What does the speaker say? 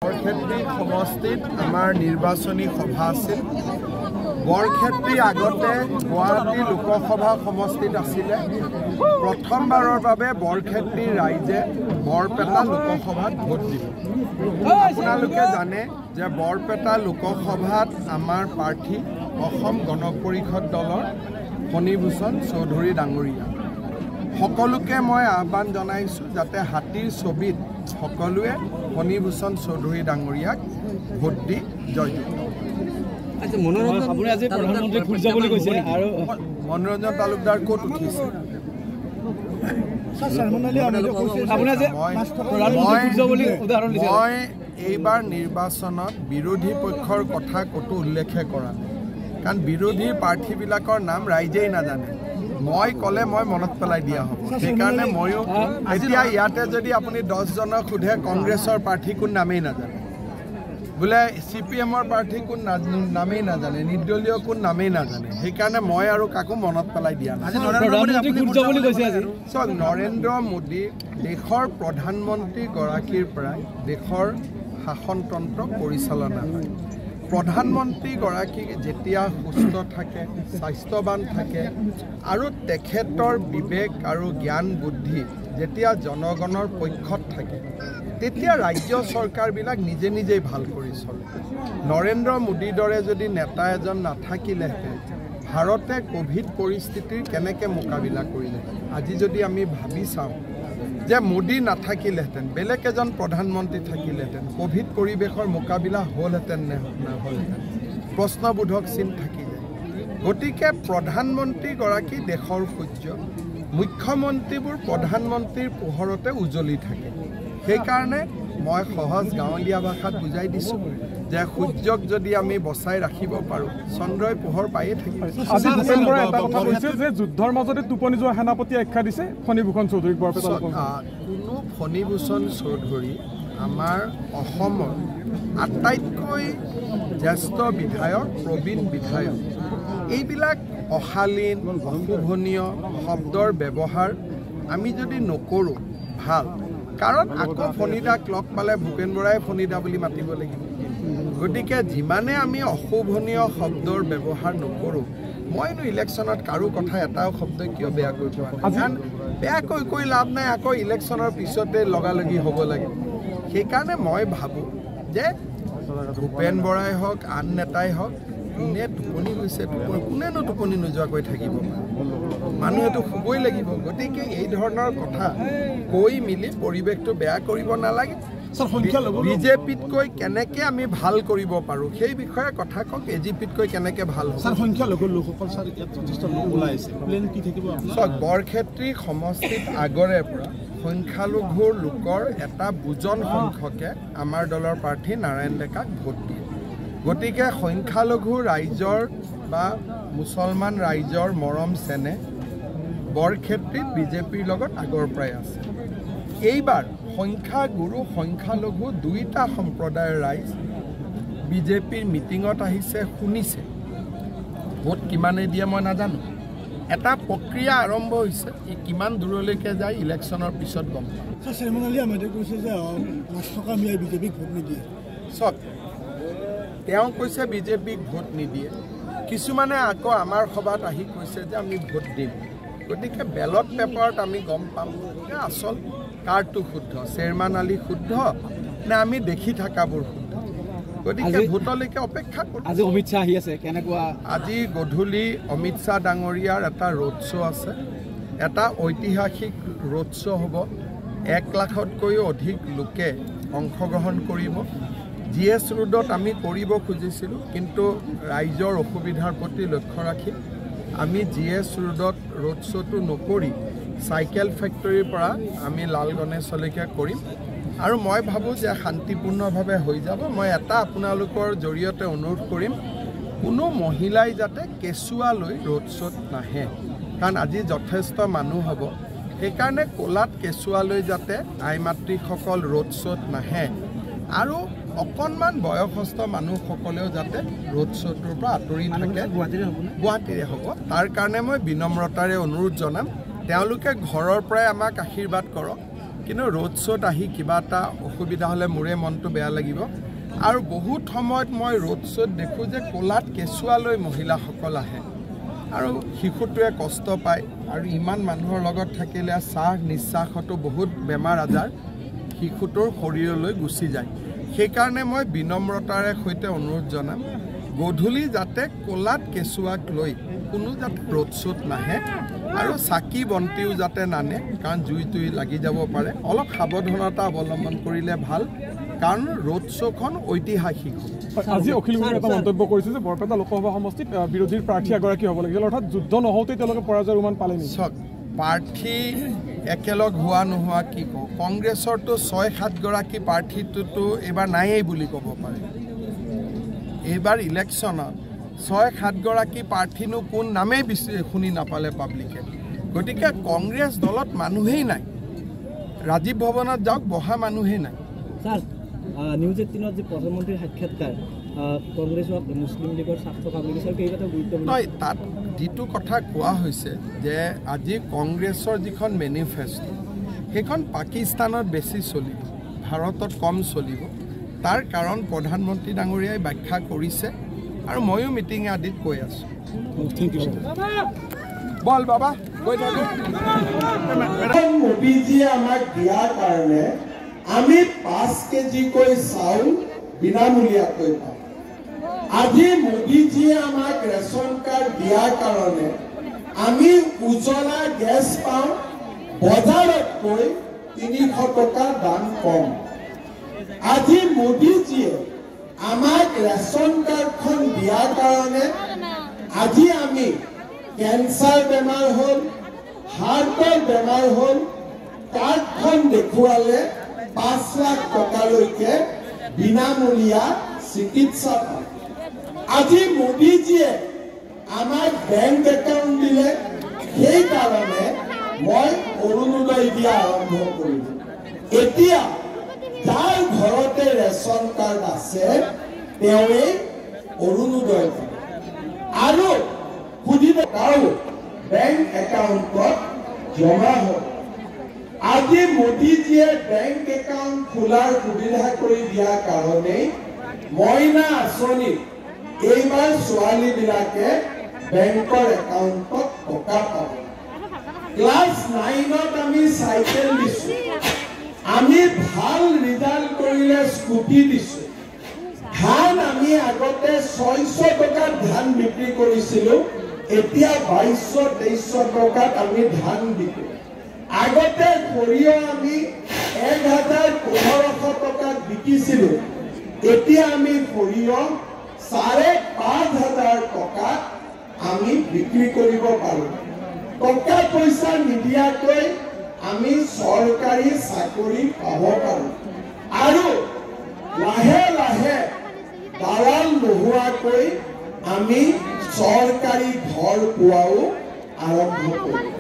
বৰক্ষেত্ৰী সমষ্টিত আমাৰ নিৰ্বাচনী সভা আছিল। বৰক্ষেত্ৰী আগতে গুৱাহাটী লোকসভা সমষ্টিত আছিলে। প্ৰথমবাৰৰ বাবে বৰক্ষেত্ৰী ৰাইজে বৰপেটা লোকসভাত ভোট দিব। আপোনালোকে জানে যে বৰপেটা লোকসভাত আমাৰ প্ৰাৰ্থী অসম গণ পৰিষদ দলৰ ফণীভূষণ চৌধুৰী ডাঙৰীয়া। সকলোকে মই আহ্বান জনাইছোঁ যাতে হাতীৰ ছবিত সকলোৱে ফণীভূষণ চৌধুৰী ডাঙৰীয়াক ভোট দি জয়যুক্ত। মনোৰঞ্জন তালুকদাৰ ক'ত উঠিছে? মই এইবাৰ নিৰ্বাচনত বিৰোধী পক্ষৰ কথা ক'তো উল্লেখে কৰা নাই, কাৰণ বিৰোধী প্ৰাৰ্থীবিলাকৰ নাম ৰাইজেই নাজানে। মই ক'লে মই মনত পেলাই দিয়া হ'ব। সেইকাৰণে ময়ো এতিয়া ইয়াতে যদি আপুনি 10জনক সোধে কংগ্ৰেছৰ প্ৰাৰ্থী কোন নামেই নাজানে, বোলে CPMৰ প্ৰাৰ্থী কোন নামেই নাজানে, নিৰ্দলীয় কোন নামেই নাজানে। সেইকাৰণে মই আৰু কাকো মনত পেলাই দিয়া নাই। চাওক, নৰেন্দ্ৰ মোদী দেশৰ প্ৰধানমন্ত্ৰীগৰাকীৰ পৰাই দেশৰ শাসনতন্ত্ৰ পৰিচালনা হয়। প্ৰধানমন্ত্ৰীগৰাকী যেতিয়া সুস্থ থাকে, স্বাস্থ্যৱান থাকে আৰু তেখেতৰ বিবেক আৰু জ্ঞান বুদ্ধি যেতিয়া জনগণৰ পক্ষত থাকে, তেতিয়া ৰাজ্য চৰকাৰবিলাক নিজে নিজেই ভাল কৰি চলে। নৰেন্দ্ৰ মোদীৰ দৰে যদি নেতা এজন নাথাকিলেহেঁতেন ভাৰতে কোভিড পৰিস্থিতিৰ কেনেকৈ মোকাবিলা কৰিলে। আজি যদি আমি ভাবি চাওঁ যে মোদী নাথাকিলেহেঁতেন, বেলেগ এজন প্ৰধানমন্ত্ৰী থাকিলেহেঁতেন, কোভিড পৰিৱেশৰ মোকাবিলা হ'লহেঁতেন নে নহ'লহেঁতেন, প্ৰশ্নবোধক চিন থাকি যায়। গতিকে প্ৰধানমন্ত্ৰীগৰাকী দেশৰ সূৰ্য, মুখ্যমন্ত্ৰীবোৰ প্ৰধানমন্ত্ৰীৰ পোহৰতে উজ্বলি থাকে। সেইকাৰণে মই সহজ গাঁৱলীয়া ভাষাত বুজাই দিছোঁ যে সূৰ্যক যদি আমি বচাই ৰাখিব পাৰোঁ, চন্দ্ৰই পোহৰ পায়ে থাকিব। যুদ্ধৰ মাজতে টোপনি যোৱা সেনাপতিয়ে আখ্যা দিছে ফণীভূষণ চৌধুৰীক। কোনো ফণীভূষণ চৌধুৰী আমাৰ অসমৰ আটাইতকৈ জ্যেষ্ঠ বিধায়ক, প্ৰবীণ বিধায়ক। এইবিলাক অশালীন অশোভনীয় শব্দৰ ব্যৱহাৰ আমি যদি নকৰোঁ ভাল, কাৰণ আকৌ ফণীদাক লগ পালে ভূপেন বৰাই ফণীদা বুলি মাতিব লাগিব। গতিকে যিমানে আমি অশোভনীয় শব্দৰ ব্যৱহাৰ নকৰোঁ, মইনো ইলেকশ্যনত কাৰো কথা এটাও শব্দ কিয় বেয়াকৈ কোৱা নাই, কাৰণ বেয়াকৈ কৈ লাভ নাই, আকৌ ইলেকশ্যনৰ পিছতে লগালগি হ'ব লাগে। সেইকাৰণে মই ভাবোঁ যে ভূপেন বৰাই হওক, আন নেতাই হওক, কোনে টোপনি গৈছে, কোনেনো টোপনি নোযোৱাকৈ থাকিব পাৰে? মানুহেতো শুবই লাগিব। গতিকে এই ধৰণৰ কথা কৈ মিলি পৰিৱেশটো বেয়া কৰিব নালাগে। বিজেপিতকৈ কেনেকৈ আমি ভাল কৰিব পাৰোঁ সেই বিষয়ে কথা কওক। AGPতকৈ কেনেকৈ ভাল হ'ব? চাওক, বৰক্ষেত্ৰী সমষ্টিত আগৰে পৰা সংখ্যালঘু লোকৰ এটা বুজন সংখ্যকে আমাৰ দলৰ প্ৰাৰ্থী নাৰায়ণ ডেকাক ভোট দিয়ে। গতিকে সংখ্যালঘু ৰাইজৰ বা মুছলমান ৰাইজৰ মৰম চেনেহ বৰক্ষেত্ৰীত বিজেপিৰ লগত আগৰ পৰাই আছে। এইবাৰ সংখ্যাগুৰু সংখ্যালঘু দুয়োটা সম্প্ৰদায়ৰ ৰাইজ বিজেপিৰ মিটিঙত আহিছে, শুনিছে। ভোট কিমানে দিয়ে মই নাজানো, এটা প্ৰক্ৰিয়া আৰম্ভ হৈছে। ই কিমান দূৰলৈকে যায় ইলেকশ্যনৰ পিছত গম পাম। চাওক, তেওঁ কৈছে বিজেপিক ভোট নিদিয়ে, কিছুমানে আকৌ আমাৰ সভাত আহি কৈছে যে আমি ভোট দিম। গতিকে বেলট পেপাৰত আমি গম পাম যে আচল কাৰটো শুদ্ধ, চেয়াৰমেন আলী শুদ্ধ নে আমি দেখি থকাবোৰ শুদ্ধ। গতিকে ভোটলৈকে অপেক্ষা কৰোঁ। আজি অমিত শ্বাহ আহি আছে, কেনেকুৱা? আজি গধূলি অমিত শ্বাহ ডাঙৰীয়াৰ এটা ৰোড শ্ব' আছে, এটা ঐতিহাসিক ৰোড শ্ব' হ'ব। 1 লাখতকৈও অধিক লোকে অংশগ্ৰহণ কৰিব। GS ৰোডত আমি কৰিব খুজিছিলোঁ, কিন্তু ৰাইজৰ অসুবিধাৰ প্ৰতি লক্ষ্য ৰাখি আমি GS ৰোডত ৰোড শ্ব'টো নকৰি চাইকেল ফেক্টৰীৰ পৰা আমি লাল গণেশলৈকে কৰিম। আৰু মই ভাবোঁ যে শান্তিপূৰ্ণভাৱে হৈ যাব। মই এটা আপোনালোকৰ জৰিয়তে অনুৰোধ কৰিম, কোনো মহিলাই যাতে কেঁচুৱা লৈ ৰোড শ্ব'ত নাহে, কাৰণ আজি যথেষ্ট মানুহ হ'ব। সেইকাৰণে ক'লাত কেঁচুৱা লৈ যাতে আই মাতৃসকল ৰোড শ্ব'ত নাহে, আৰু অকণমান বয়সস্থ মানুহসকলেও যাতে ৰোড শ্ব'টোৰ পৰা আঁতৰি থাকে। গুৱাহাটীৰে হ'ব। তাৰ কাৰণে মই বিনম্ৰতাৰে অনুৰোধ জনাম, তেওঁলোকে ঘৰৰ পৰাই আমাক আশীৰ্বাদ কৰক। কিন্তু ৰোড শ্ব'ত আহি কিবা এটা অসুবিধা হ'লে মোৰে মনটো বেয়া লাগিব আৰু বহুত সময়ত মই ৰোড শ্ব'ত দেখোঁ যে কোলাত কেঁচুৱা লৈ মহিলাসকল আহে আৰু শিশুটোৱে কষ্ট পায় আৰু ইমান মানুহৰ লগত থাকিলে শ্বাস নিশ্বাসতো বহুত বেমাৰ আজাৰ শিশুটোৰ শৰীৰলৈ গুচি যায় সেইকাৰণে মই বিনম্ৰতাৰে সৈতে অনুৰোধ জনাম গধূলি যাতে কোলাত কেঁচুৱাক লৈ কোনো যাতে ৰোড শ্ব'ত নাহে আৰু চাকি বন্তিও যাতে নানে কাৰণ জুই লাগি যাব পাৰে অলপ সাৱধানতা অৱলম্বন কৰিলে ভাল কাৰণ ৰোড শ্ব'খন ঐতিহাসিক আজি অখিল গগৈয়ে এটা মন্তব্য কৰিছে যে বৰপেটা লোকসভা সমষ্টিত বিৰোধীৰ প্ৰাৰ্থী এগৰাকী হ'ব লাগিছিল অৰ্থাৎ যুদ্ধ নহওঁতেই তেওঁলোকে পৰাজয়ৰ উমান পালে নেকি চাওক প্ৰাৰ্থী একেলগ হোৱা নোহোৱা কি কওঁ কংগ্ৰেছৰতো 6-7 গৰাকী প্ৰাৰ্থীটোতো এইবাৰ নায়েই বুলি ক'ব পাৰে এইবাৰ ইলেকশ্যনত 6-7 গৰাকী প্ৰাৰ্থীনো কোন নামেই শুনি নাপালে পাব্লিকে গতিকে কংগ্ৰেছ দলত মানুহেই নাই ৰাজীৱ ভৱনত যাওক বহা মানুহেই নাই স্যার নিউজ 18 যে প্রধানমন্ত্রীর সাক্ষাৎকার কংগ্রেস ও মুসলিম লীগের স্বাস্থ্য কামনা সরকার এই কথা গুরুত্বপূর্ণ নয় তাত যেটো কথা কোৱা হৈছে যে আজি কংগ্ৰেছৰ যিখন মেনিফেষ্টো সেইখন পাকিস্তানত বেছি চলিব ভাৰতত কম চলিব তাৰ কাৰণ প্ৰধানমন্ত্ৰী ডাঙৰীয়াই ব্যাখ্যা কৰিছে আৰু ময়ো মিটিং আদিত কৈ আছো থ্যাংক ইউ বল বাবা কৈ থাকো মোদীজীয়ে আমাক দিয়াৰ কাৰণে আমি 5 কেজিকৈ চাউল বিনামূলীয়াকৈ পাওঁ আজি মোদীজীয়ে আমাক ৰেচন কাৰ্ড দিয়াৰ কাৰণে আমি উজলা গেছ পাওঁ বজাৰতকৈ 300 টকা দাম কম আজি মোদীজীয়ে আমাক ৰেচন কাৰ্ডখন দিয়াৰ কাৰণে আজি আমি কেঞ্চাৰ বেমাৰ হ'ল হাৰ্টৰ বেমাৰ হ'ল কাৰ্ডখন দেখুৱালে 5 লাখ টকালৈকে বিনামূলীয়া চিকিৎসা পায় আজি মোদীজীয়ে আমাক বেংক একাউণ্ট দিলে সেইকাৰণে মই অৰুণোদয় দিয়া আৰম্ভ কৰিলোঁ এতিয়া যাৰ ঘৰতে ৰেচন কাৰ্ড আছে তেওঁৱেই অৰুণোদয় পায় আৰু খুজিলে তাও বেংক একাউণ্টত জমা হয় আজি মোদীজীয়ে বেংক একাউণ্ট খোলাৰ সুবিধা কৰি দিয়াৰ কাৰণে মইনা আঁচনি এইবাৰ ছোৱালীবিলাকে বেংকৰ একাউণ্টত টকা পাব ক্লাছ 9ত আমি চাইকেল দিছোঁ আমি ভাল ৰিজাল্ট কৰিলে স্কুটি দিছোঁ ধান আমি আগতে 600 টকাত ধান বিক্ৰী কৰিছিলোঁ এতিয়া 2200-2300 টকাত আমি ধান বিক্ৰী আগতে সৰিয়হ আমি 1000-1500 টকাত বিকিছিলোঁ এতিয়া আমি সৰিয়হ 5500 টকাত আমি বিক্ৰী কৰিব পাৰোঁ টকা পইচা নিদিয়াকৈ আমি চৰকাৰী চাকৰি পাব পাৰোঁ আৰু লাহে লাহে দালাল নোহোৱাকৈ আমি চৰকাৰী ঘৰ পোৱাও আৰম্ভ কৰিম